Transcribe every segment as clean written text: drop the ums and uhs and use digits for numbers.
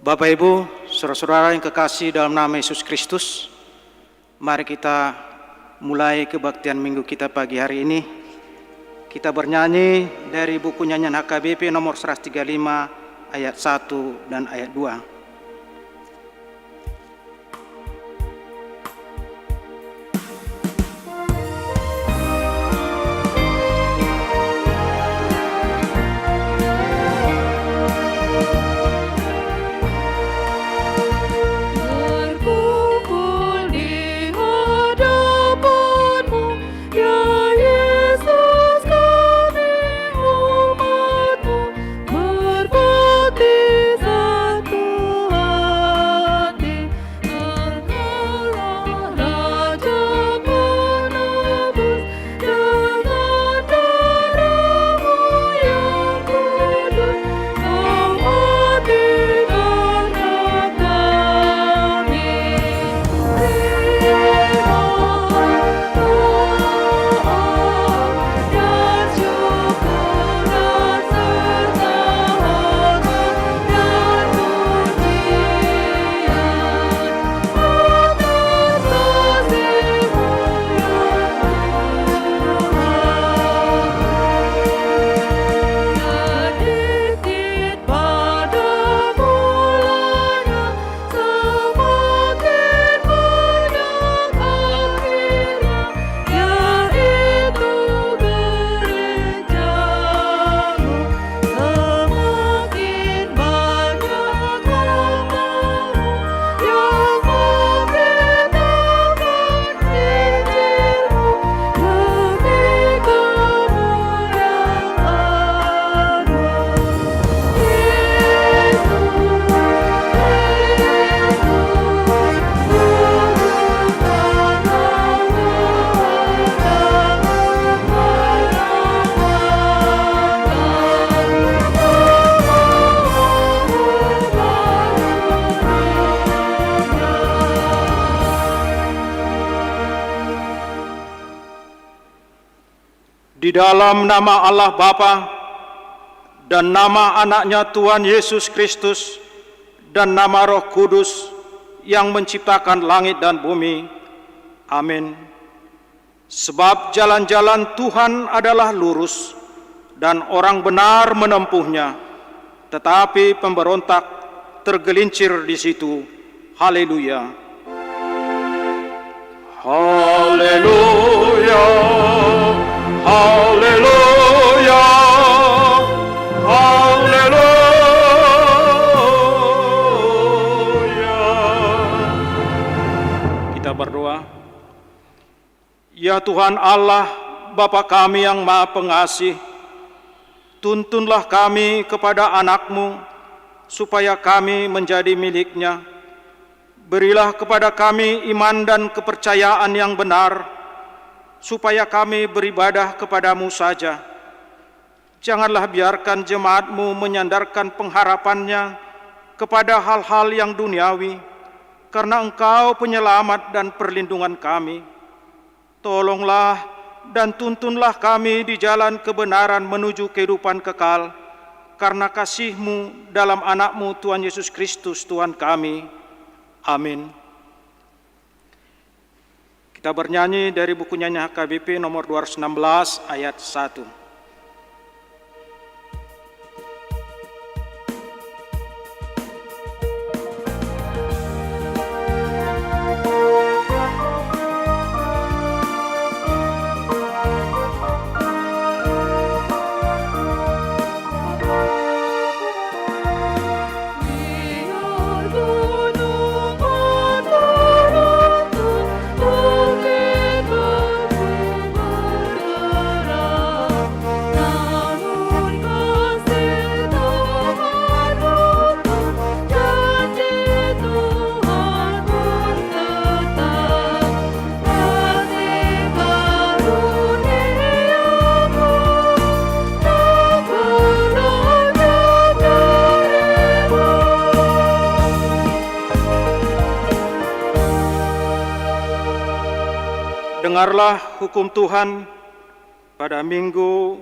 Bapak Ibu, saudara-saudara yang kekasih dalam nama Yesus Kristus, mari kita mulai kebaktian minggu kita pagi hari ini. Kita bernyanyi dari buku nyanyian HKBP nomor 135 ayat 1 dan ayat 2. Di dalam nama Allah Bapa dan nama anaknya Tuhan Yesus Kristus dan nama Roh Kudus yang menciptakan langit dan bumi. Amin. Sebab jalan-jalan Tuhan adalah lurus dan orang benar menempuhnya, tetapi pemberontak tergelincir di situ. Haleluya. Haleluya. Haleluya, haleluya. Kita berdoa. Ya Tuhan Allah, Bapa kami yang Maha Pengasih, tuntunlah kami kepada anak-Mu, supaya kami menjadi milik-Nya. Berilah kepada kami iman dan kepercayaan yang benar, supaya kami beribadah kepadamu saja. Janganlah biarkan jemaat-Mu menyandarkan pengharapannya kepada hal-hal yang duniawi, karena Engkau penyelamat dan perlindungan kami. Tolonglah dan tuntunlah kami di jalan kebenaran menuju kehidupan kekal, karena kasih-Mu dalam anak-Mu Tuhan Yesus Kristus Tuhan kami. Amin. Kita bernyanyi dari buku nyanyian HKBP nomor 216 ayat 1. Dengarlah hukum Tuhan pada minggu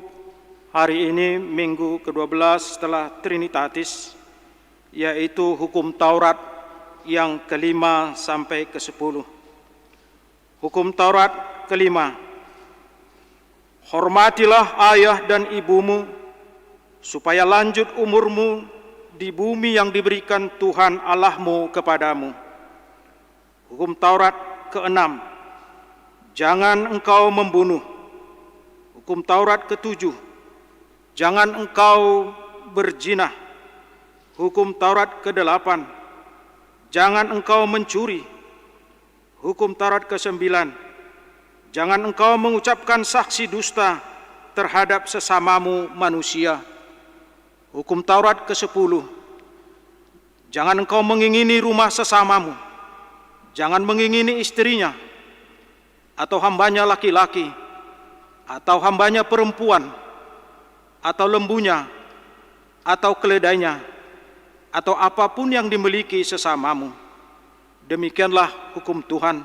hari ini, minggu ke-12 setelah Trinitatis. yaitu hukum Taurat yang kelima sampai ke-10. Hukum Taurat kelima, hormatilah ayah dan ibumu, supaya lanjut umurmu di bumi yang diberikan Tuhan Allahmu kepadamu. Hukum Taurat ke-6, jangan engkau membunuh. Hukum Taurat ke-7, jangan engkau berzina. Hukum Taurat ke-8, jangan engkau mencuri. Hukum Taurat ke-9, jangan engkau mengucapkan saksi dusta terhadap sesamamu manusia. Hukum Taurat ke-10, jangan engkau mengingini rumah sesamamu. Jangan mengingini istrinya, atau hambanya laki-laki, atau hambanya perempuan, atau lembunya, atau keledainya, atau apapun yang dimiliki sesamamu. Demikianlah hukum Tuhan.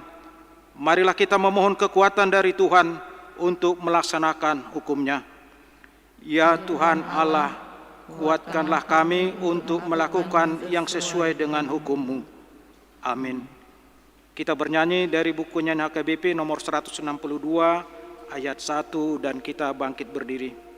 Marilah kita memohon kekuatan dari Tuhan untuk melaksanakan hukumnya. Ya Tuhan Allah, kuatkanlah kami untuk melakukan yang sesuai dengan hukum-Mu. Amin. Kita bernyanyi dari buku nyanyi HKBP nomor 162 ayat 1 dan kita bangkit berdiri.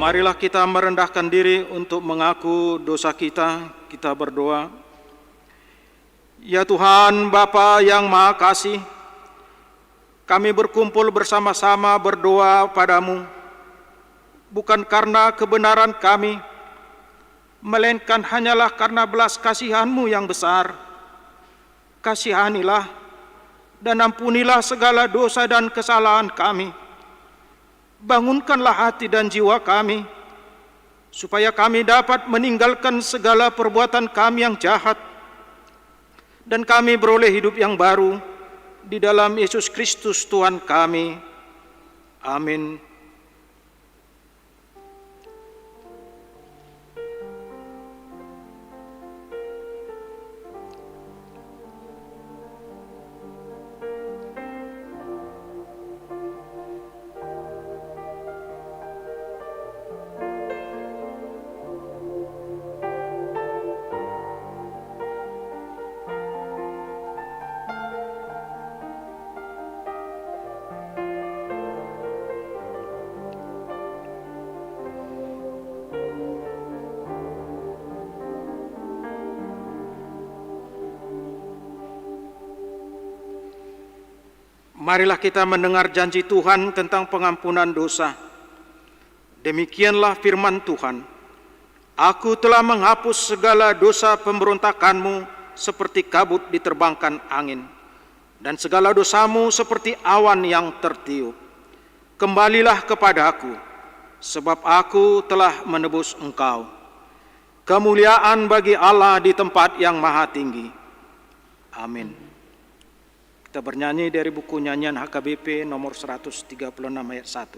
Marilah kita merendahkan diri untuk mengaku dosa kita. Kita berdoa. Ya Tuhan Bapa yang Maha Kasih, kami berkumpul bersama-sama berdoa padamu, bukan karena kebenaran kami, melainkan hanyalah karena belas kasihan-Mu yang besar. Kasihanilah dan ampunilah segala dosa dan kesalahan kami. Bangunkanlah hati dan jiwa kami, supaya kami dapat meninggalkan segala perbuatan kami yang jahat, dan kami beroleh hidup yang baru di dalam Yesus Kristus Tuhan kami. Amin. Marilah kita mendengar janji Tuhan tentang pengampunan dosa. Demikianlah firman Tuhan. Aku telah menghapus segala dosa pemberontakanmu seperti kabut diterbangkan angin, dan segala dosamu seperti awan yang tertiup. Kembalilah kepadaku, sebab aku telah menebus engkau. Kemuliaan bagi Allah di tempat yang maha tinggi. Amin. Kita bernyanyi dari buku nyanyian HKBP nomor 136 ayat 1.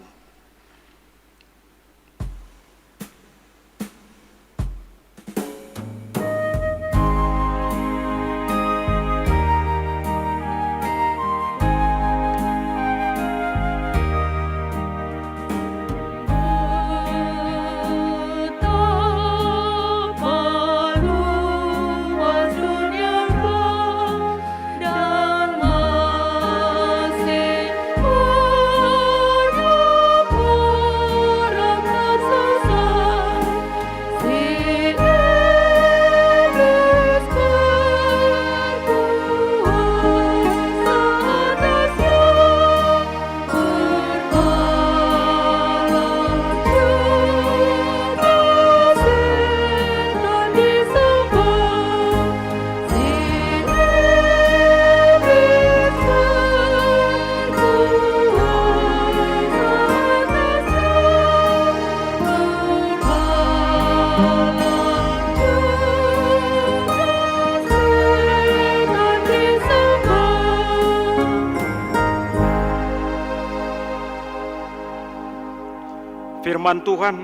firman Tuhan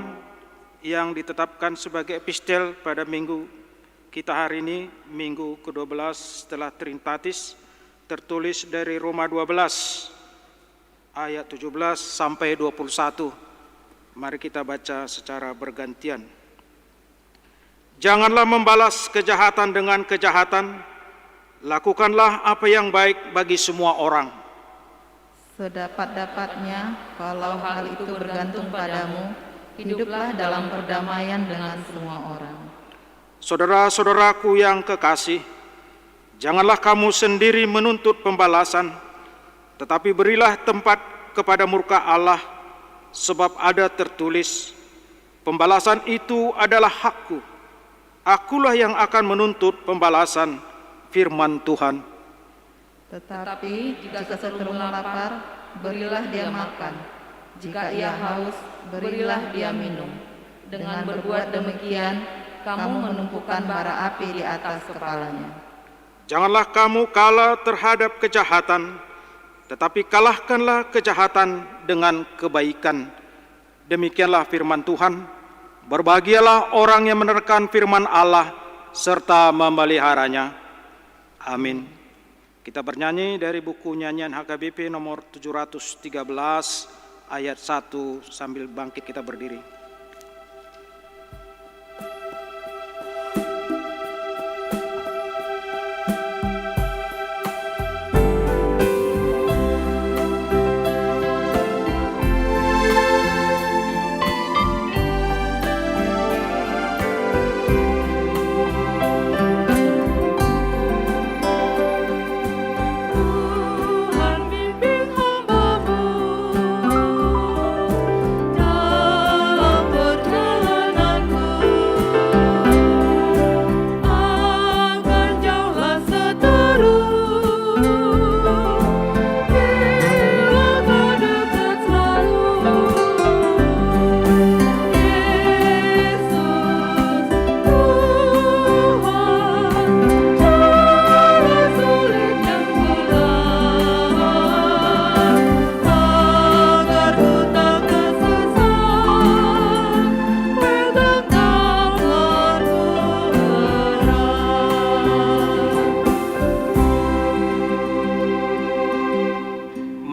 yang ditetapkan sebagai epistel pada minggu kita hari ini, minggu ke-12 setelah Trinitatis, tertulis dari Roma 12 ayat 17 sampai 21. Mari kita baca secara bergantian. Janganlah membalas kejahatan dengan kejahatan, lakukanlah apa yang baik bagi semua orang. Sedapat-dapatnya, kalau hal itu bergantung padamu, hiduplah dalam perdamaian dengan semua orang. Saudara-saudaraku yang kekasih, janganlah kamu sendiri menuntut pembalasan, tetapi berilah tempat kepada murka Allah, sebab ada tertulis, pembalasan itu adalah hakku, akulah yang akan menuntut pembalasan, firman Tuhan. Tetapi jika seseorang lapar, berilah dia makan. Jika ia haus, berilah dia minum. Dengan berbuat demikian, kamu menumpukan bara api di atas kepalanya. Janganlah kamu kalah terhadap kejahatan, tetapi kalahkanlah kejahatan dengan kebaikan. Demikianlah firman Tuhan. Berbahagialah orang yang menerkan firman Allah serta memeliharanya. Amin. Kita bernyanyi dari buku nyanyian HKBP nomor 713 ayat 1, sambil bangkit kita berdiri.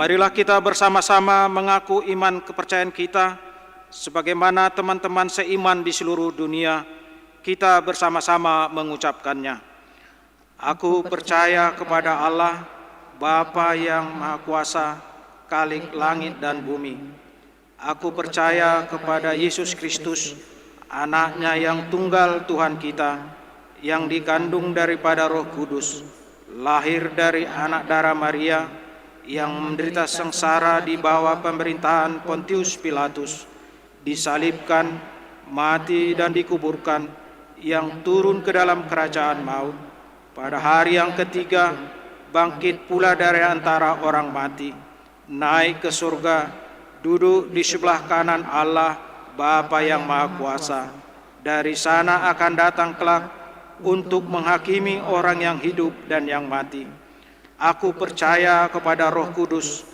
Marilah kita bersama-sama mengaku iman kepercayaan kita, sebagaimana teman-teman seiman di seluruh dunia, kita bersama-sama mengucapkannya. Aku percaya kepada Allah, Bapa yang Maha Kuasa, Khalik langit dan bumi. Aku percaya kepada Yesus Kristus, Anaknya yang tunggal Tuhan kita, yang dikandung daripada Roh Kudus, lahir dari anak darah Maria, yang menderita sengsara di bawah pemerintahan Pontius Pilatus, disalibkan, mati dan dikuburkan, yang turun ke dalam kerajaan maut, pada hari yang ketiga bangkit pula dari antara orang mati, naik ke surga, duduk di sebelah kanan Allah Bapa yang Maha Kuasa. Dari sana akan datang kelak untuk menghakimi orang yang hidup dan yang mati. Aku percaya kepada Roh Kudus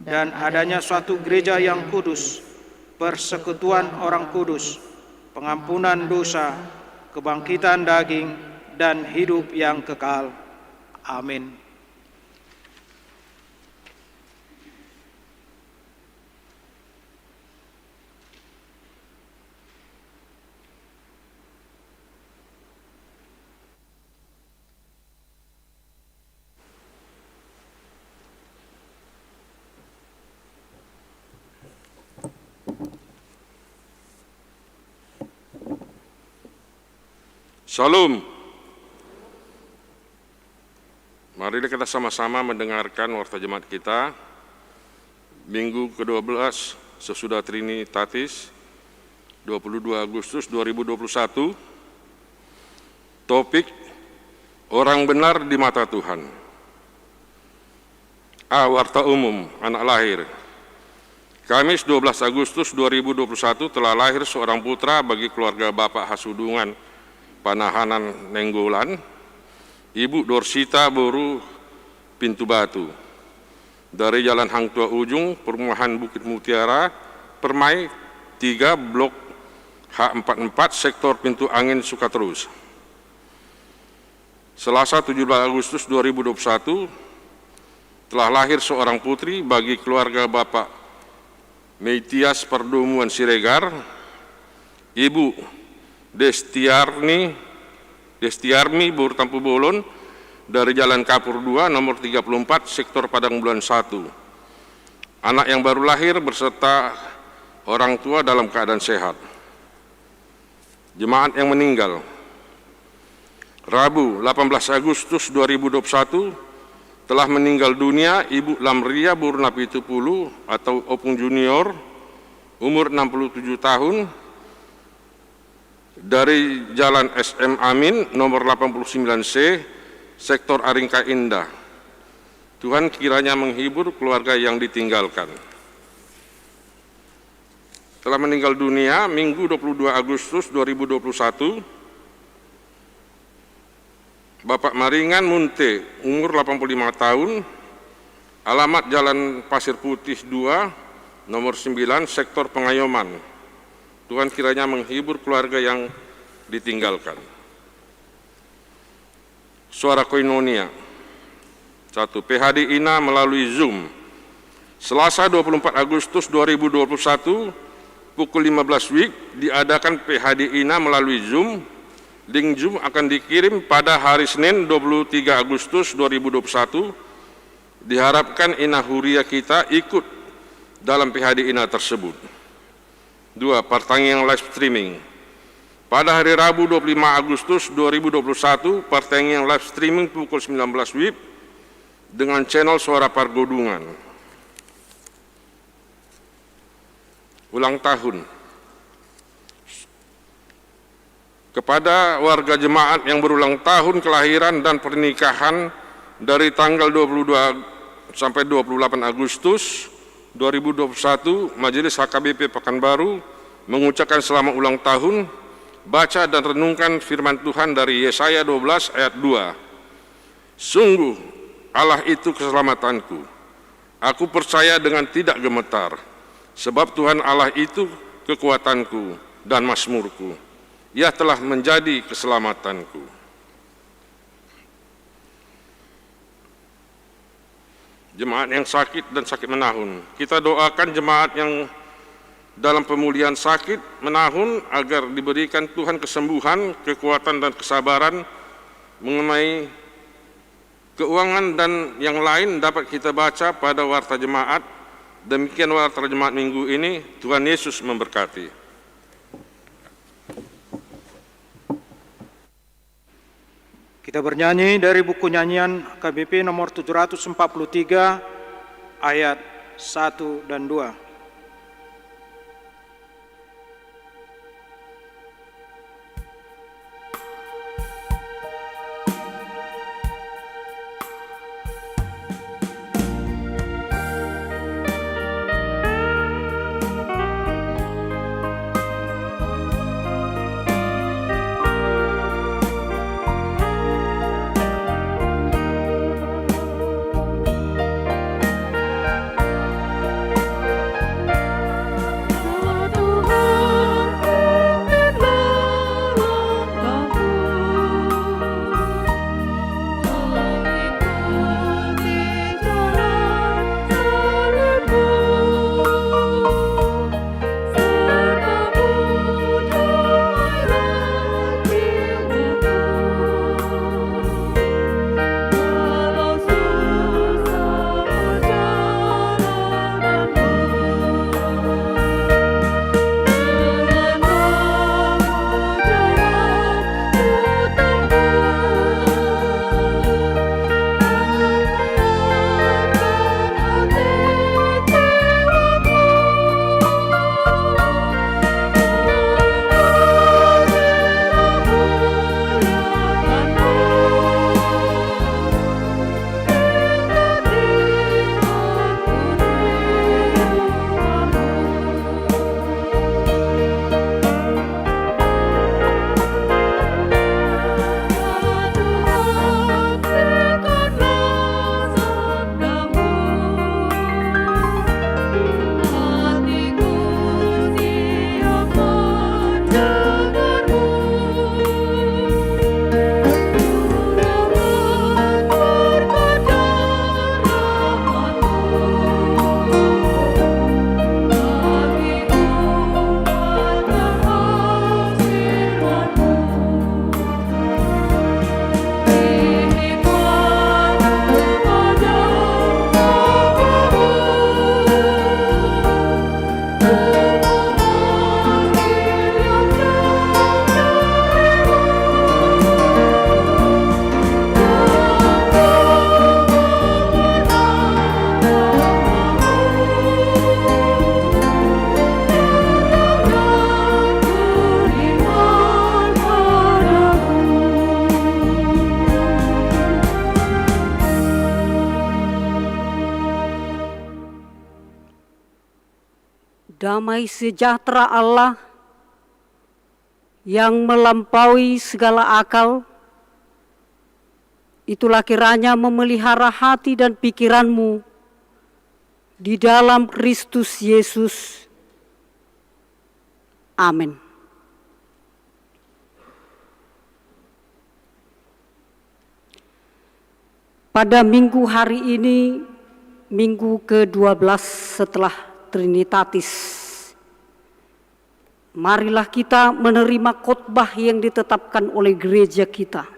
dan adanya suatu gereja yang kudus, persekutuan orang kudus, pengampunan dosa, kebangkitan daging, dan hidup yang kekal. Amin. Shalom. Mari kita sama-sama mendengarkan warta jemaat kita minggu ke-12 sesudah Trinitatis 22 Agustus 2021. Topik orang benar di mata Tuhan. Warta umum anak lahir. Kamis 12 Agustus 2021 telah lahir seorang putra bagi keluarga Bapak Hasudungan Panahanan Nenggolan, Ibu Dorsita Boru Pintu Batu, dari Jalan Hang Tua Ujung, Perumahan Bukit Mutiara, Permai, 3 Blok H44 Sektor Pintu Angin Sukaterus. Selasa 17 Agustus 2021 telah lahir seorang putri bagi keluarga Bapak Meitias Perdomuan Siregar, Ibu Destiarmi Burtampu Bolon dari Jalan Kapur 2 nomor 34 Sektor Padang Bulan 1. Anak yang baru lahir beserta orang tua dalam keadaan sehat. Jemaat yang meninggal. Rabu 18 Agustus 2021 telah meninggal dunia Ibu Lamria Burnapitupulu atau Opung Junior, umur 67 tahun, dari Jalan SM Amin nomor 89C, Sektor Aringka Indah. Tuhan kiranya menghibur keluarga yang ditinggalkan. Telah meninggal dunia Minggu 22 Agustus 2021, Bapak Maringan Munte, umur 85 tahun, alamat Jalan Pasir Putih 2, nomor 9, Sektor Pengayoman. Tuhan kiranya menghibur keluarga yang ditinggalkan. Suara Koinonia. 1. PHD INA melalui Zoom. Selasa 24 Agustus 2021, pukul 15 WIB diadakan PHD INA melalui Zoom. Link Zoom akan dikirim pada hari Senin 23 Agustus 2021. Diharapkan INA Huria kita ikut dalam PHD INA tersebut. 2. Pertandingan live streaming. Pada hari Rabu 25 Agustus 2021, pertandingan live streaming pukul 19 WIB dengan channel Suara Pargodungan. Ulang tahun. Kepada warga jemaat yang berulang tahun kelahiran dan pernikahan dari tanggal 22 sampai 28 Agustus 2021, Majelis HKBP Pekanbaru mengucapkan selamat ulang tahun, baca dan renungkan firman Tuhan dari Yesaya 12 ayat 2. Sungguh Allah itu keselamatanku, aku percaya dengan tidak gemetar, sebab Tuhan Allah itu kekuatanku dan mazmurku. Ia telah menjadi keselamatanku. Jemaat yang sakit dan sakit menahun. Kita doakan jemaat yang dalam pemulihan sakit menahun agar diberikan Tuhan kesembuhan, kekuatan dan kesabaran mengenai keuangan dan yang lain dapat kita baca pada warta jemaat. Demikian warta jemaat minggu ini. Tuhan Yesus memberkati. Kita bernyanyi dari buku nyanyian KBP nomor 743 ayat 1 dan 2. damai sejahtera Allah yang melampaui segala akal, itulah kiranya memelihara hati dan pikiranmu di dalam Kristus Yesus. Amin. Pada minggu hari ini, minggu ke-12 setelah Trinitatis, marilah kita menerima khotbah yang ditetapkan oleh gereja kita,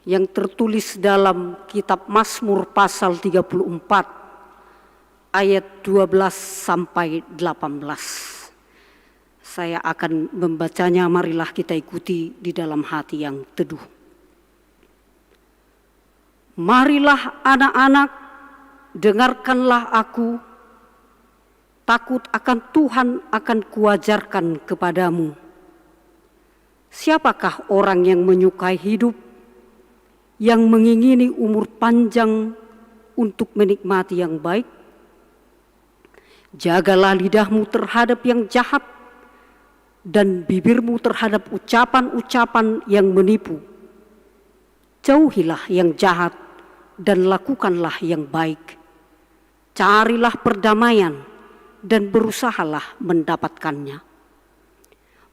yang tertulis dalam kitab Mazmur pasal 34 ayat 12 sampai 18. Saya akan membacanya, marilah kita ikuti di dalam hati yang teduh. Marilah anak-anak, dengarkanlah aku, takut akan Tuhan akan kuajarkan kepadamu. Siapakah orang yang menyukai hidup, yang mengingini umur panjang untuk menikmati yang baik? Jagalah lidahmu terhadap yang jahat, dan bibirmu terhadap ucapan-ucapan yang menipu. Jauhilah yang jahat, dan lakukanlah yang baik. Carilah perdamaian dan berusahalah mendapatkannya.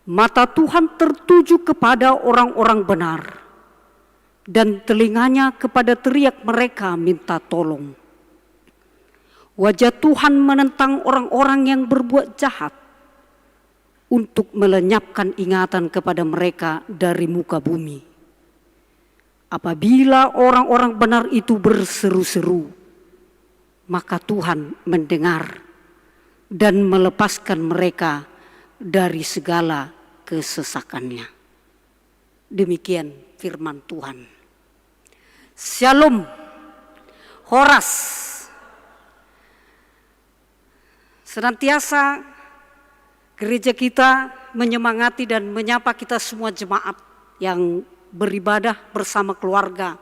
Mata Tuhan tertuju kepada orang-orang benar, dan telinganya kepada teriak mereka minta tolong. Wajah Tuhan menentang orang-orang yang berbuat jahat, untuk melenyapkan ingatan kepada mereka dari muka bumi. Apabila orang-orang benar itu berseru-seru, maka Tuhan mendengar dan melepaskan mereka dari segala kesesakannya. Demikian firman Tuhan. Shalom. Horas. Senantiasa gereja kita menyemangati dan menyapa kita semua jemaat yang beribadah bersama keluarga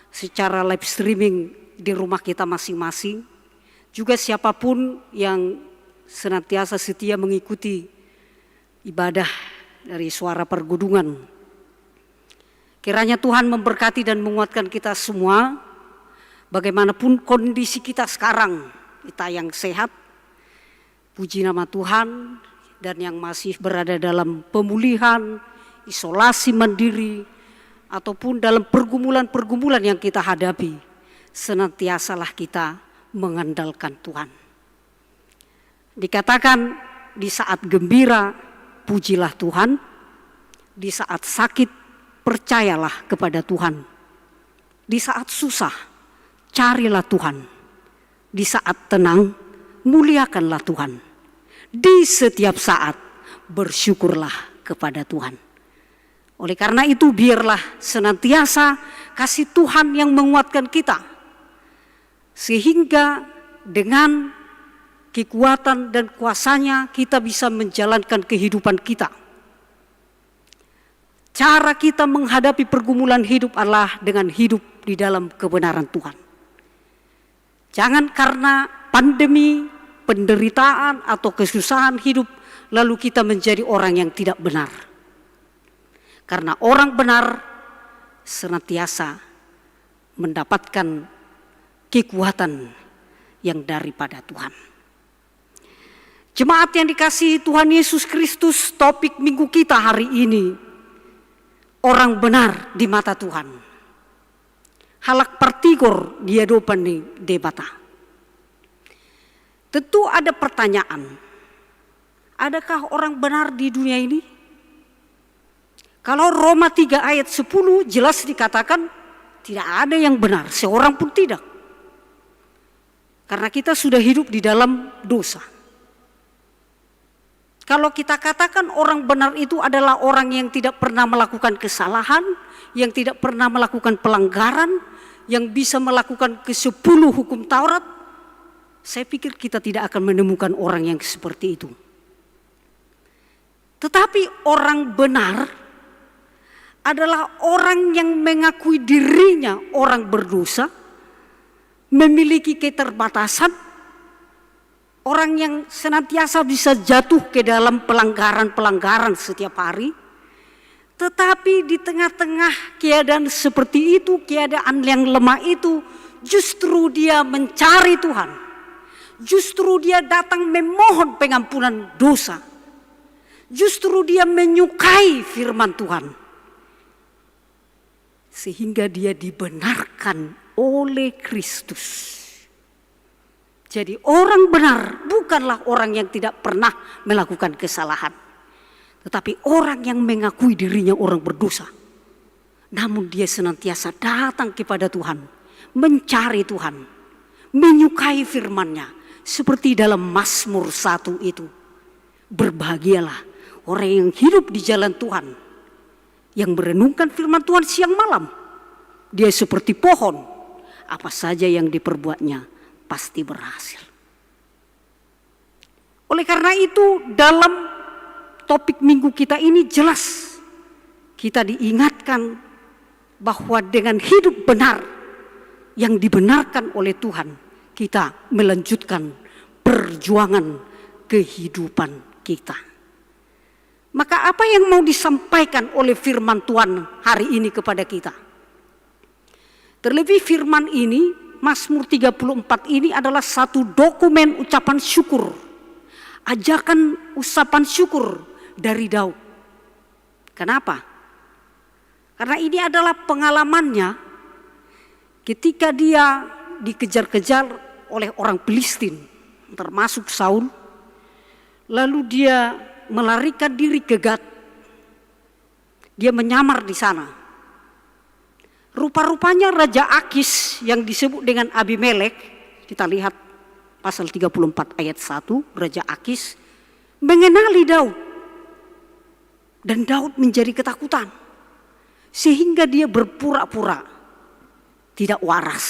secara live streaming di rumah kita masing-masing. Juga siapapun yang senantiasa setia mengikuti ibadah dari Suara Pergudungan. Kiranya Tuhan memberkati dan menguatkan kita semua, bagaimanapun kondisi kita sekarang, kita yang sehat, puji nama Tuhan, dan yang masih berada dalam pemulihan, isolasi mandiri, ataupun dalam pergumulan-pergumulan yang kita hadapi, senantiasalah kita mengandalkan Tuhan. Dikatakan di saat gembira, pujilah Tuhan, di saat sakit, percayalah kepada Tuhan, di saat susah, carilah Tuhan, di saat tenang, muliakanlah Tuhan, di setiap saat bersyukurlah kepada Tuhan. Oleh karena itu biarlah senantiasa kasih Tuhan yang menguatkan kita, sehingga dengan kekuatan dan kuasanya kita bisa menjalankan kehidupan kita. Cara kita menghadapi pergumulan hidup adalah dengan hidup di dalam kebenaran Tuhan. Jangan karena pandemi, penderitaan atau kesusahan hidup lalu kita menjadi orang yang tidak benar. Karena orang benar senantiasa mendapatkan kekuatan yang daripada Tuhan. Jemaat yang dikasihi Tuhan Yesus Kristus, topik minggu kita hari ini, orang benar di mata Tuhan. Halak partigor dia dopani debata. Tentu ada pertanyaan, adakah orang benar di dunia ini? Kalau Roma 3 ayat 10 jelas dikatakan tidak ada yang benar, seorang pun tidak. Karena kita sudah hidup di dalam dosa. Kalau kita katakan orang benar itu adalah orang yang tidak pernah melakukan kesalahan, yang tidak pernah melakukan pelanggaran, yang bisa melakukan ke-10 hukum Taurat, saya pikir kita tidak akan menemukan orang yang seperti itu. Tetapi orang benar adalah orang yang mengakui dirinya orang berdosa, memiliki keterbatasan, orang yang senantiasa bisa jatuh ke dalam pelanggaran-pelanggaran setiap hari. Tetapi di tengah-tengah keadaan seperti itu, keadaan yang lemah itu, justru dia mencari Tuhan. Justru dia datang memohon pengampunan dosa. Justru dia menyukai firman Tuhan. Sehingga dia dibenarkan oleh Kristus. Jadi orang benar bukanlah orang yang tidak pernah melakukan kesalahan. Tetapi orang yang mengakui dirinya orang berdosa. Namun dia senantiasa datang kepada Tuhan. Mencari Tuhan. Menyukai firman-Nya. Seperti dalam Mazmur 1 itu. Berbahagialah orang yang hidup di jalan Tuhan. Yang merenungkan firman Tuhan siang malam. Dia seperti pohon. Apa saja yang diperbuatnya pasti berhasil. Oleh karena itu dalam topik minggu kita ini jelas kita diingatkan bahwa dengan hidup benar yang dibenarkan oleh Tuhan, kita melanjutkan perjuangan kehidupan kita. Maka apa yang mau disampaikan oleh firman Tuhan hari ini kepada kita? Terlebih firman ini, Mazmur 34 ini adalah satu dokumen ucapan syukur. Ajakan ucapan syukur dari Daud. Kenapa? Karena ini adalah pengalamannya ketika dia dikejar-kejar oleh orang Filistin, termasuk Saul. Lalu dia melarikan diri ke Gat. Dia menyamar di sana. Rupa-rupanya Raja Akis yang disebut dengan Abimelek, kita lihat pasal 34 ayat 1, Raja Akis mengenali Daud. Dan Daud menjadi ketakutan. Sehingga dia berpura-pura tidak waras.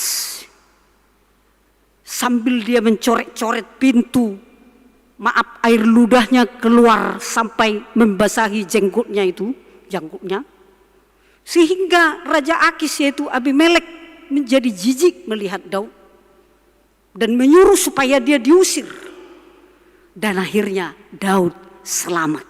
Sambil dia mencoret-coret pintu, air ludahnya keluar sampai membasahi jenggotnya. Sehingga Raja Akis yaitu Abimelek menjadi jijik melihat Daud. Dan menyuruh supaya dia diusir. Dan akhirnya Daud selamat.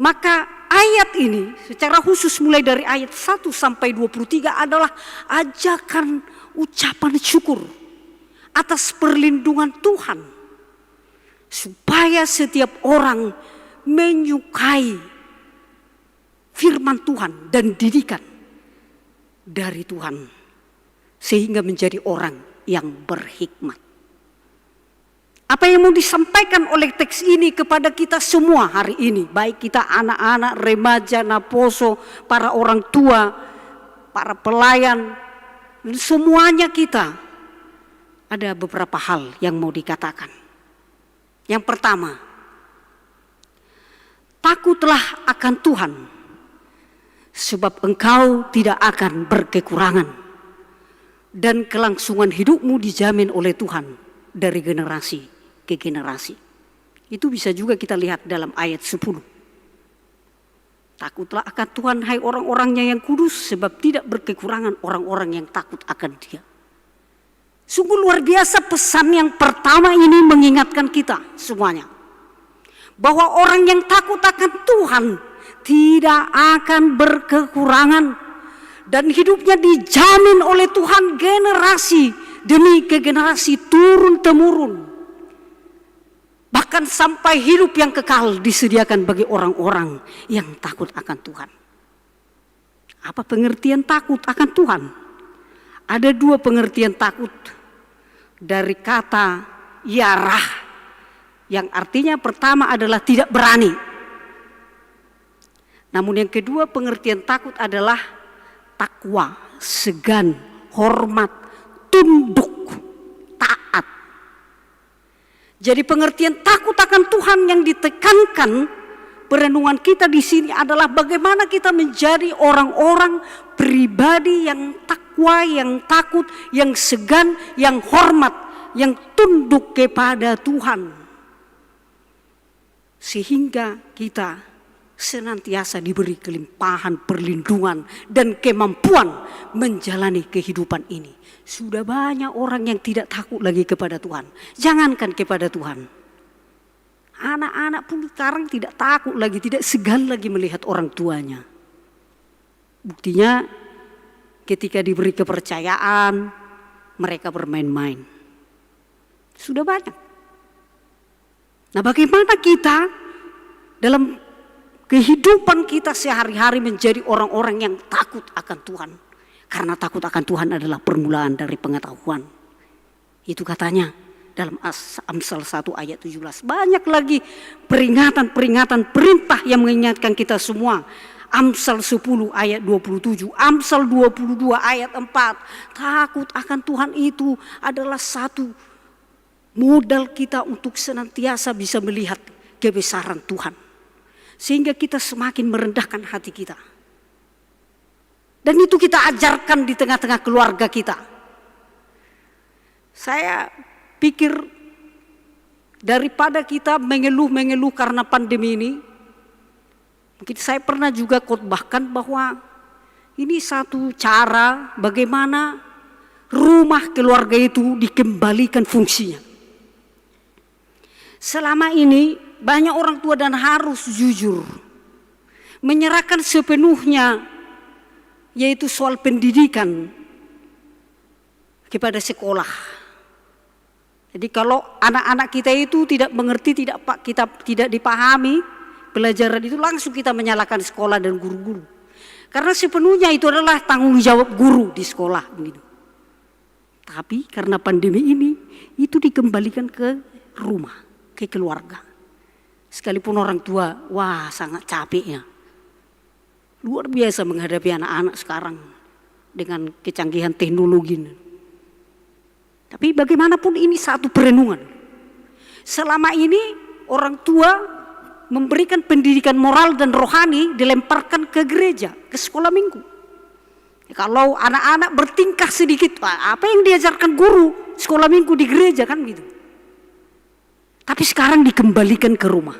Maka ayat ini secara khusus mulai dari ayat 1 sampai 23 adalah ajakan ucapan syukur atas perlindungan Tuhan. Supaya setiap orang menyukai firman Tuhan dan didikan dari Tuhan. Sehingga menjadi orang yang berhikmat. Apa yang mau disampaikan oleh teks ini kepada kita semua hari ini, baik kita anak-anak, remaja, naposo, para orang tua, para pelayan, semuanya kita, ada beberapa hal yang mau dikatakan. Yang pertama, takutlah akan Tuhan, sebab engkau tidak akan berkekurangan, dan kelangsungan hidupmu dijamin oleh Tuhan dari generasi ke generasi. Itu bisa juga kita lihat dalam ayat 10. Takutlah akan Tuhan hai orang-orangnya yang kudus, sebab tidak berkekurangan orang-orang yang takut akan Dia. Sungguh luar biasa pesan yang pertama ini mengingatkan kita semuanya. Bahwa orang yang takut akan Tuhan tidak akan berkekurangan. Dan hidupnya dijamin oleh Tuhan generasi demi generasi turun-temurun. Bahkan sampai hidup yang kekal disediakan bagi orang-orang yang takut akan Tuhan. Apa pengertian takut akan Tuhan? Ada dua pengertian takut dari kata yarah, yang artinya pertama adalah tidak berani. Namun yang kedua pengertian takut adalah takwa, segan, hormat, tunduk, taat. Jadi pengertian takut akan Tuhan yang ditekankan perenungan kita di sini adalah bagaimana kita menjadi orang-orang pribadi yang takwa, yang takut, yang segan, yang hormat, yang tunduk kepada Tuhan. Sehingga kita senantiasa diberi kelimpahan, perlindungan, dan kemampuan menjalani kehidupan ini. Sudah banyak orang yang tidak takut lagi kepada Tuhan. Jangankan kepada Tuhan, anak-anak pun sekarang tidak takut lagi, tidak segan lagi melihat orang tuanya. Buktinya ketika diberi kepercayaan, mereka bermain-main. Sudah banyak. Nah, bagaimana kita dalam kehidupan kita sehari-hari menjadi orang-orang yang takut akan Tuhan? Karena takut akan Tuhan adalah permulaan dari pengetahuan. Itu katanya dalam Amsal 1 ayat 17. Banyak lagi peringatan-peringatan perintah yang mengingatkan kita semua. Amsal 10 ayat 27, Amsal 22 ayat 4. Takut akan Tuhan itu adalah satu modal kita untuk senantiasa bisa melihat kebesaran Tuhan. Sehingga kita semakin merendahkan hati kita. Dan itu kita ajarkan di tengah-tengah keluarga kita. Saya pikir daripada kita mengeluh-mengeluh karena pandemi ini, mungkin saya pernah juga khotbahkan bahwa ini satu cara bagaimana rumah keluarga itu dikembalikan fungsinya. Selama ini banyak orang tua dan harus jujur menyerahkan sepenuhnya, yaitu soal pendidikan kepada sekolah. Jadi kalau anak-anak kita itu tidak mengerti, tidak dipahami pelajaran itu, langsung kita menyalahkan sekolah dan guru-guru. Karena sepenuhnya itu adalah tanggung jawab guru di sekolah. Begitu. Tapi karena pandemi ini, itu dikembalikan ke rumah, ke keluarga. Sekalipun orang tua, wah sangat capek ya. Luar biasa menghadapi anak-anak sekarang dengan kecanggihan teknologi. Tapi bagaimanapun ini satu perenungan. Selama ini orang tua memberikan pendidikan moral dan rohani dilemparkan ke gereja, ke sekolah minggu. Kalau anak-anak bertingkah sedikit, apa yang diajarkan guru sekolah minggu di gereja kan gitu. Tapi sekarang dikembalikan ke rumah.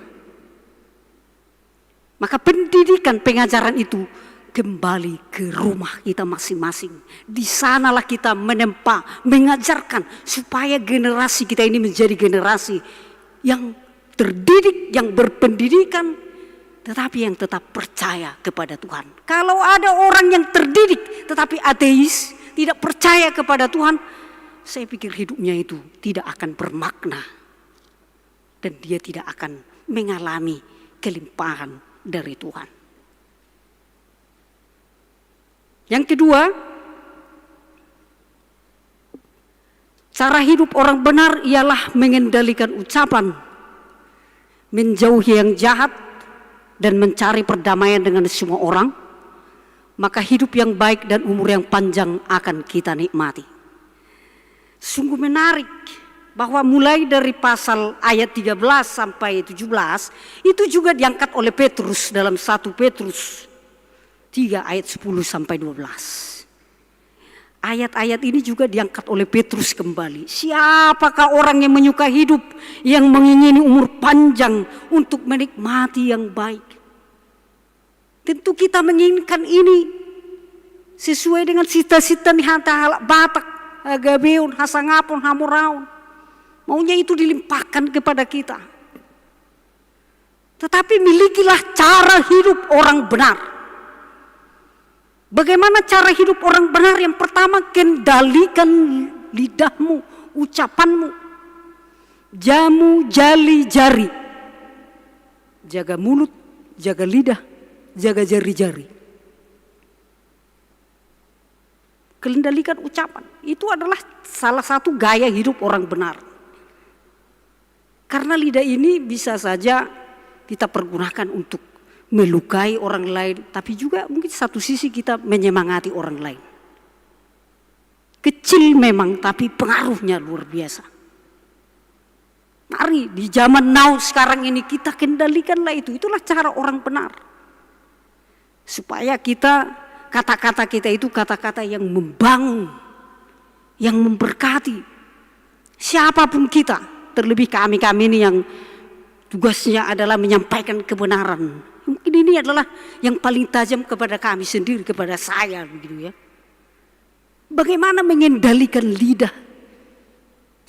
Maka pendidikan pengajaran itu kembali ke rumah kita masing-masing. Di sanalah kita menempa, mengajarkan supaya generasi kita ini menjadi generasi yang terdidik, yang berpendidikan, tetapi yang tetap percaya kepada Tuhan. Kalau ada orang yang terdidik tetapi ateis, tidak percaya kepada Tuhan, saya pikir hidupnya itu tidak akan bermakna. Dan dia tidak akan mengalami kelimpahan dari Tuhan. Yang kedua, cara hidup orang benar ialah mengendalikan ucapan, menjauhi yang jahat, dan mencari perdamaian dengan semua orang. Maka hidup yang baik dan umur yang panjang akan kita nikmati. Sungguh menarik bahwa mulai dari pasal ayat 13 sampai 17 itu juga diangkat oleh Petrus dalam 1 Petrus 3 ayat 10 sampai 12. Ayat-ayat ini juga diangkat oleh Petrus kembali. Siapakah orang yang menyukai hidup, yang mengingini umur panjang untuk menikmati yang baik? Tentu kita menginginkan ini sesuai dengan cita-cita nih halak Batak, Gabeon, Hasangapun, Hamuraun. Maunya itu dilimpahkan kepada kita. Tetapi milikilah cara hidup orang benar. Bagaimana cara hidup orang benar? Yang pertama, kendalikan lidahmu, ucapanmu. Jamu, jali, jari. Jaga mulut, jaga lidah, jaga jari-jari. Kendalikan ucapan. Itu adalah salah satu gaya hidup orang benar. Karena lidah ini bisa saja kita pergunakan untuk melukai orang lain, tapi juga mungkin satu sisi kita menyemangati orang lain. Kecil memang, tapi pengaruhnya luar biasa. Mari di zaman now sekarang ini kita kendalikanlah itu. Itulah cara orang benar. Supaya kita, kata-kata kita itu kata-kata yang membangun, yang memberkati. Siapapun kita, terlebih kami ini yang tugasnya adalah menyampaikan kebenaran. Mungkin ini adalah yang paling tajam kepada kami sendiri, kepada saya begitu ya. Bagaimana mengendalikan lidah?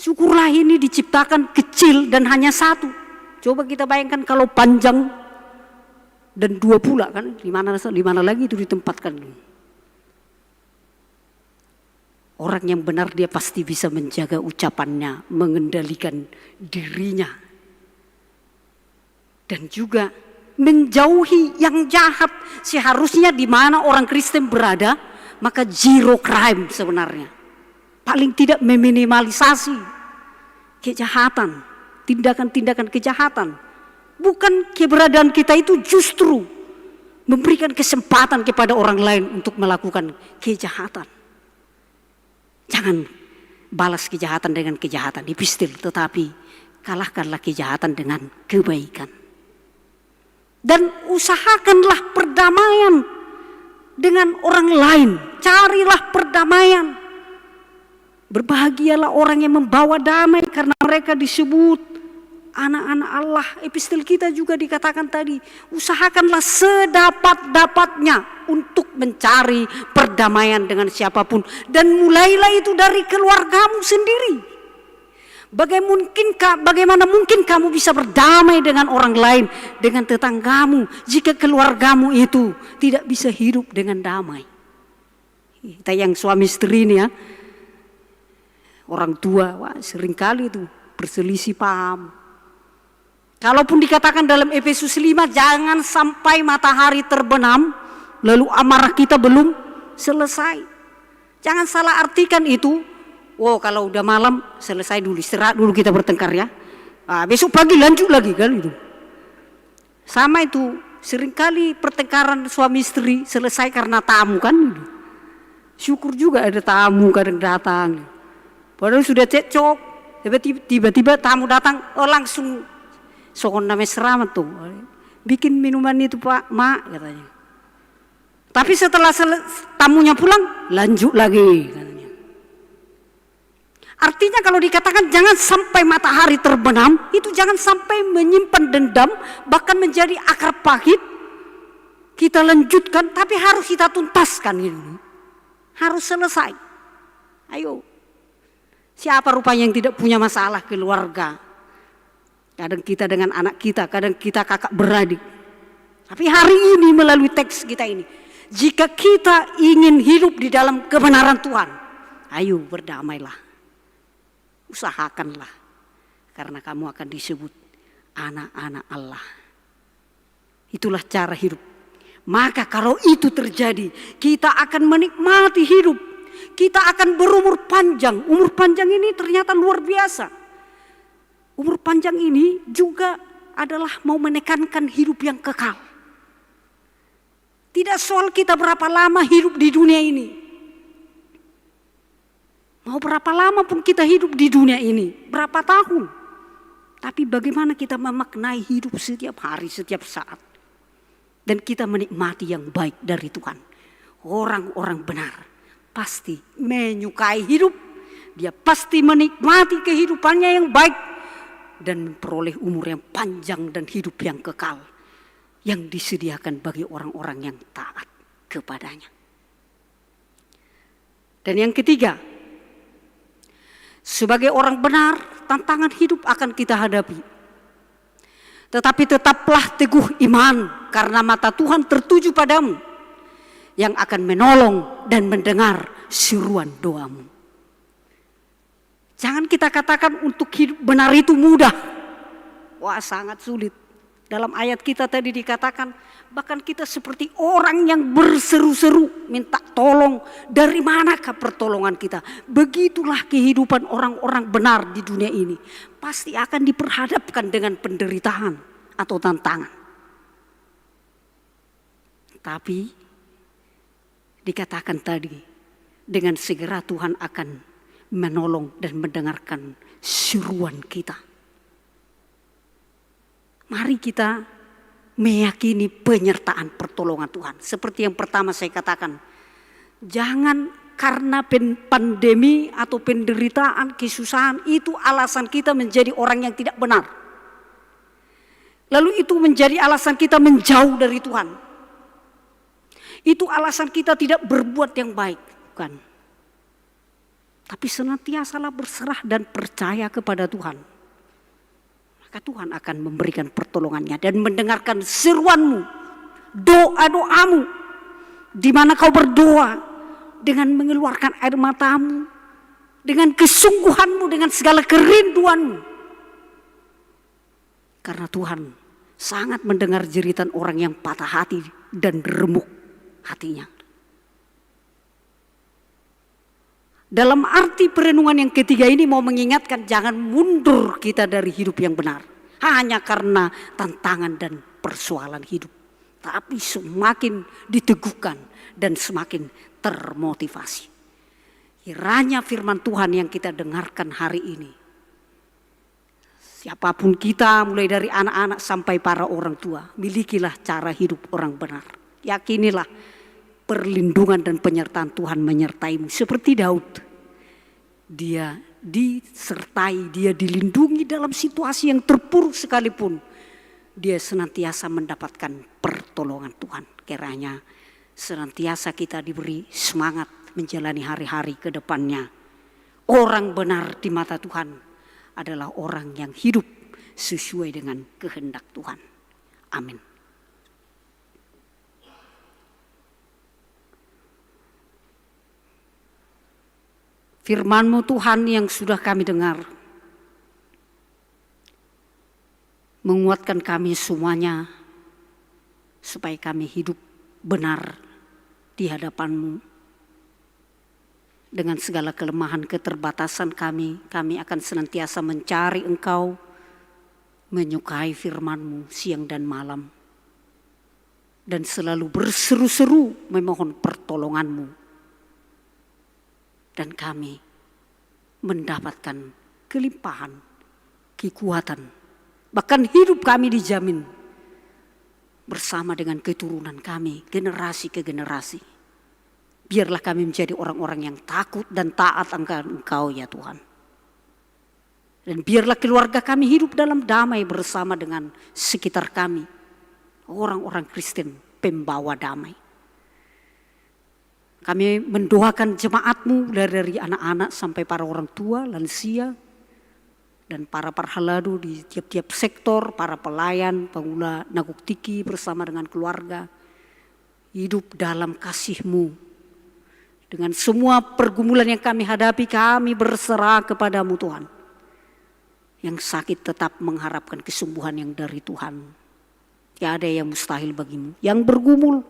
Syukurlah ini diciptakan kecil dan hanya satu. Coba kita bayangkan kalau panjang dan dua pula kan, di mana lagi itu ditempatkan. Orang yang benar dia pasti bisa menjaga ucapannya, mengendalikan dirinya. Dan juga menjauhi yang jahat. Seharusnya di mana orang Kristen berada, maka zero crime sebenarnya. Paling tidak meminimalisasi kejahatan, tindakan-tindakan kejahatan. Bukan keberadaan kita itu justru memberikan kesempatan kepada orang lain untuk melakukan kejahatan. Jangan balas kejahatan dengan kejahatan, epistil, tetapi kalahkanlah kejahatan dengan kebaikan. Dan usahakanlah perdamaian dengan orang lain. Carilah perdamaian. Berbahagialah orang yang membawa damai karena mereka disebut anak-anak Allah. Epistil kita juga dikatakan tadi, usahakanlah sedapat-dapatnya untuk mencari perdamaian dengan siapapun. Dan mulailah itu dari keluargamu sendiri. Bagaimana mungkin kamu bisa berdamai dengan orang lain, dengan tetanggamu, jika keluargamu itu tidak bisa hidup dengan damai? Kita yang suami istri ini ya, orang tua, wah, seringkali itu berselisih paham. Kalaupun dikatakan dalam Efesus 5, jangan sampai matahari terbenam, lalu amarah kita belum selesai. Jangan salah artikan itu. Oh, kalau udah malam selesai dulu, istirahat dulu kita bertengkar ya. Besok pagi lanjut lagi kan itu. Sama itu, seringkali pertengkaran suami istri selesai karena tamu kan itu. Syukur juga ada tamu kadang datang. Padahal sudah cekcok, tiba-tiba tamu datang, oh langsung sokon namanya selamat tuh. Bikin minuman itu Pak, Mak katanya. Tapi setelah tamunya pulang, lanjut lagi katanya. Artinya kalau dikatakan jangan sampai matahari terbenam, itu jangan sampai menyimpan dendam, bahkan menjadi akar pahit. Kita lanjutkan, tapi harus kita tuntaskan gitu. Harus selesai. Ayo. Siapa rupanya yang tidak punya masalah keluarga? Kadang kita dengan anak kita, kadang kita kakak beradik. Tapi hari ini melalui teks kita ini, jika kita ingin hidup di dalam kebenaran Tuhan, ayo berdamailah. Usahakanlah, karena kamu akan disebut anak-anak Allah. Itulah cara hidup. Maka kalau itu terjadi, kita akan menikmati hidup. Kita akan berumur panjang. Umur panjang ini ternyata luar biasa. Umur panjang ini juga adalah mau menekankan hidup yang kekal. Tidak soal kita berapa lama hidup di dunia ini. Mau berapa lama pun kita hidup di dunia ini, berapa tahun. Tapi bagaimana kita memaknai hidup setiap hari, setiap saat. Dan kita menikmati yang baik dari Tuhan. Orang-orang benar pasti menyukai hidup. Dia pasti menikmati kehidupannya yang baik. Dan memperoleh umur yang panjang dan hidup yang kekal. Yang disediakan bagi orang-orang yang taat kepadanya. Dan yang ketiga, sebagai orang benar, tantangan hidup akan kita hadapi. Tetapi tetaplah teguh iman, karena mata Tuhan tertuju padamu, yang akan menolong dan mendengar seruan doamu. Jangan kita katakan untuk hidup benar itu mudah. Wah, sangat sulit. Dalam ayat kita tadi dikatakan, bahkan kita seperti orang yang berseru-seru minta tolong. Dari manakah pertolongan kita? Begitulah kehidupan orang-orang benar di dunia ini. Pasti akan diperhadapkan dengan penderitaan atau tantangan. Tapi dikatakan tadi, dengan segera Tuhan akan menolong dan mendengarkan seruan kita. Mari kita meyakini penyertaan pertolongan Tuhan. Seperti yang pertama saya katakan, jangan karena pandemi atau penderitaan, kesusahan itu alasan kita menjadi orang yang tidak benar. Lalu itu menjadi alasan kita menjauh dari Tuhan. Itu alasan kita tidak berbuat yang baik, bukan? Tapi senantiasalah berserah dan percaya kepada Tuhan. Maka Tuhan akan memberikan pertolongannya dan mendengarkan seruanmu, doa-doamu. Di mana kau berdoa dengan mengeluarkan air matamu, dengan kesungguhanmu, dengan segala kerinduanmu. Karena Tuhan sangat mendengar jeritan orang yang patah hati dan remuk hatinya. Dalam arti perenungan yang ketiga ini mau mengingatkan jangan mundur kita dari hidup yang benar. Hanya karena tantangan dan persoalan hidup. Tapi semakin diteguhkan dan semakin termotivasi. Kiranya firman Tuhan yang kita dengarkan hari ini. Siapapun kita mulai dari anak-anak sampai para orang tua. Milikilah cara hidup orang benar. Yakinilah perlindungan dan penyertaan Tuhan menyertaimu. Seperti Daud. Dia disertai, dia dilindungi dalam situasi yang terpuruk sekalipun. Dia senantiasa mendapatkan pertolongan Tuhan. Kiranya senantiasa kita diberi semangat menjalani hari-hari ke depannya. Orang benar di mata Tuhan adalah orang yang hidup sesuai dengan kehendak Tuhan. Amin. Firman-Mu Tuhan yang sudah kami dengar menguatkan kami semuanya supaya kami hidup benar di hadapan-Mu. Dengan segala kelemahan keterbatasan kami akan senantiasa mencari Engkau, menyukai firman-Mu siang dan malam, dan selalu berseru-seru memohon pertolongan-Mu. Dan kami mendapatkan kelimpahan, kekuatan, bahkan hidup kami dijamin bersama dengan keturunan kami, generasi ke generasi. Biarlah kami menjadi orang-orang yang takut dan taat akan Engkau ya Tuhan. Dan biarlah keluarga kami hidup dalam damai bersama dengan sekitar kami. Orang-orang Kristen pembawa damai. Kami mendoakan jemaat-Mu dari anak-anak sampai para orang tua, lansia, dan para parhaladu di tiap-tiap sektor, para pelayan, pengula Nagok Tiki bersama dengan keluarga. Hidup dalam kasih-Mu. Dengan semua pergumulan yang kami hadapi, kami berserah kepada-Mu Tuhan. Yang sakit tetap mengharapkan kesembuhan yang dari Tuhan. Tiada yang mustahil bagimu. Yang bergumul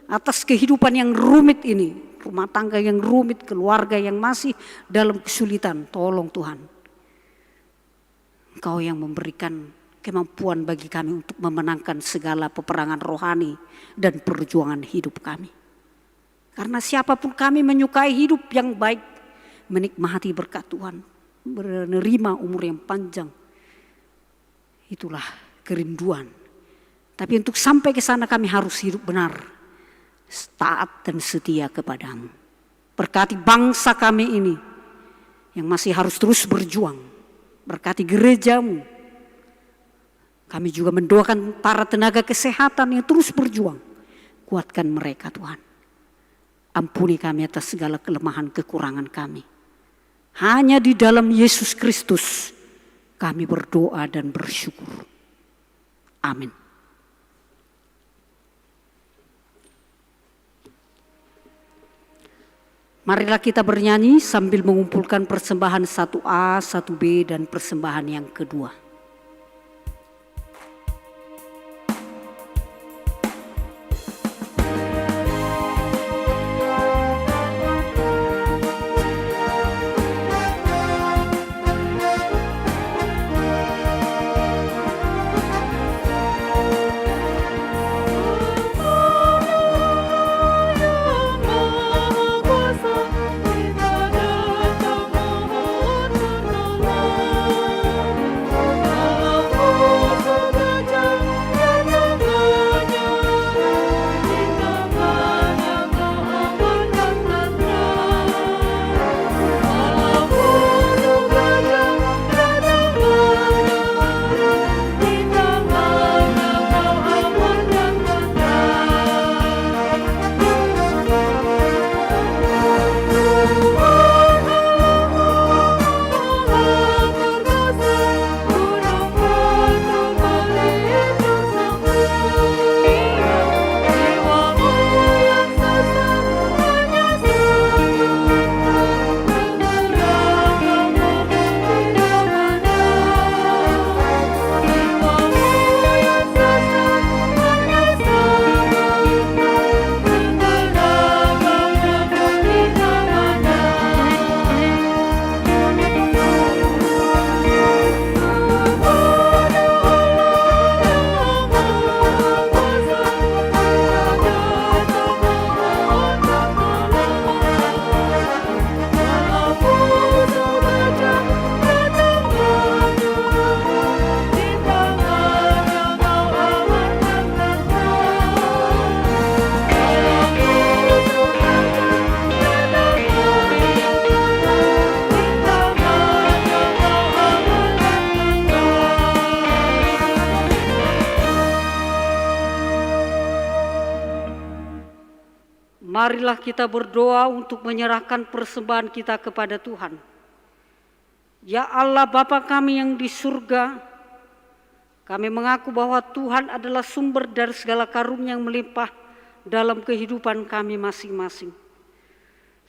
atas kehidupan yang rumit ini, rumah tangga yang rumit, keluarga yang masih dalam kesulitan, tolong Tuhan. Engkau yang memberikan kemampuan bagi kami untuk memenangkan segala peperangan rohani dan perjuangan hidup kami. Karena siapapun kami menyukai hidup yang baik, menikmati berkat Tuhan, menerima umur yang panjang. Itulah kerinduan. Tapi untuk sampai ke sana kami harus hidup benar, taat dan setia kepada-Mu. Berkati bangsa kami ini yang masih harus terus berjuang. Berkati gereja-Mu. Kami juga mendoakan para tenaga kesehatan yang terus berjuang. Kuatkan mereka Tuhan. Ampuni kami atas segala kelemahan kekurangan kami. Hanya di dalam Yesus Kristus kami berdoa dan bersyukur. Amin. Marilah kita bernyanyi sambil mengumpulkan persembahan 1A, 1B dan persembahan yang kedua. Kita datang mohon pertolongan. Marilah kita berdoa untuk menyerahkan persembahan kita kepada Tuhan. Ya Allah Bapa kami yang di surga, kami mengaku bahwa Tuhan adalah sumber dari segala karunia yang melimpah dalam kehidupan kami masing-masing.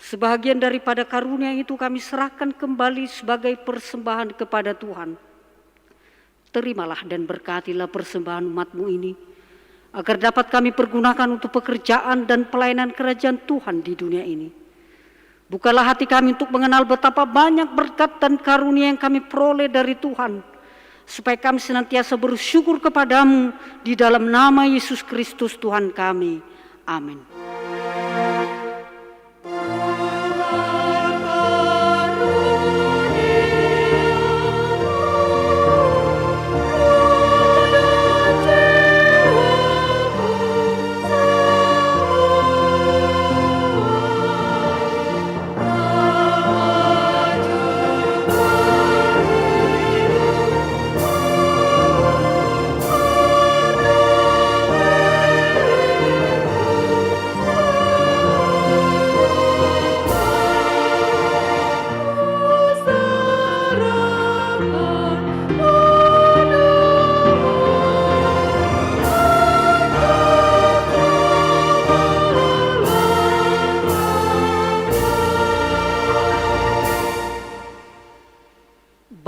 Sebagian daripada karunia itu kami serahkan kembali sebagai persembahan kepada Tuhan. Terimalah dan berkatilah persembahan umat-Mu ini, agar dapat kami pergunakan untuk pekerjaan dan pelayanan kerajaan Tuhan di dunia ini. Bukalah hati kami untuk mengenal betapa banyak berkat dan karunia yang kami peroleh dari Tuhan, supaya kami senantiasa bersyukur kepadamu di dalam nama Yesus Kristus Tuhan kami. Amin.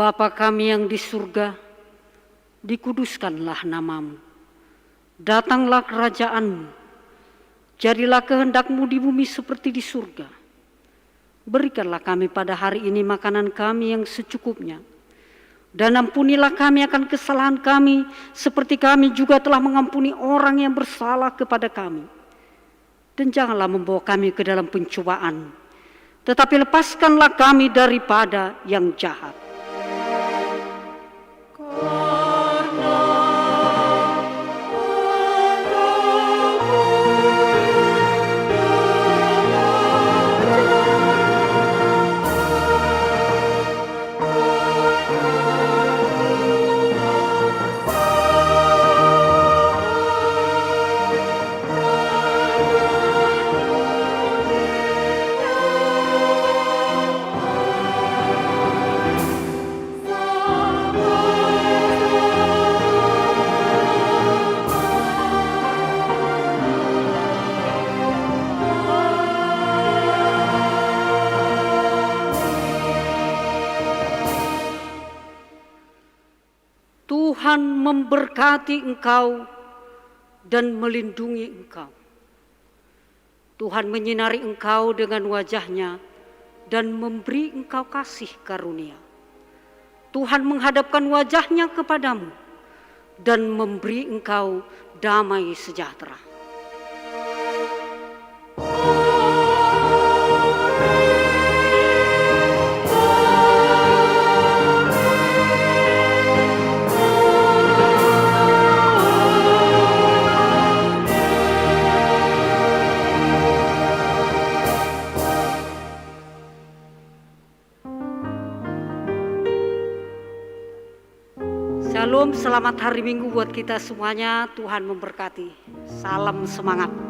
Bapa kami yang di surga, dikuduskanlah nama-Mu. Datanglah kerajaan-Mu, jadilah kehendak-Mu di bumi seperti di surga. Berikanlah kami pada hari ini makanan kami yang secukupnya. Dan ampunilah kami akan kesalahan kami, seperti kami juga telah mengampuni orang yang bersalah kepada kami. Dan janganlah membawa kami ke dalam pencobaan, tetapi lepaskanlah kami daripada yang jahat. Tuhan memberkati engkau dan melindungi engkau. Tuhan menyinari engkau dengan wajah-Nya dan memberi engkau kasih karunia. Tuhan menghadapkan wajah-Nya kepadamu dan memberi engkau damai sejahtera. Shalom, selamat hari Minggu buat kita semuanya. Tuhan memberkati. Salam semangat.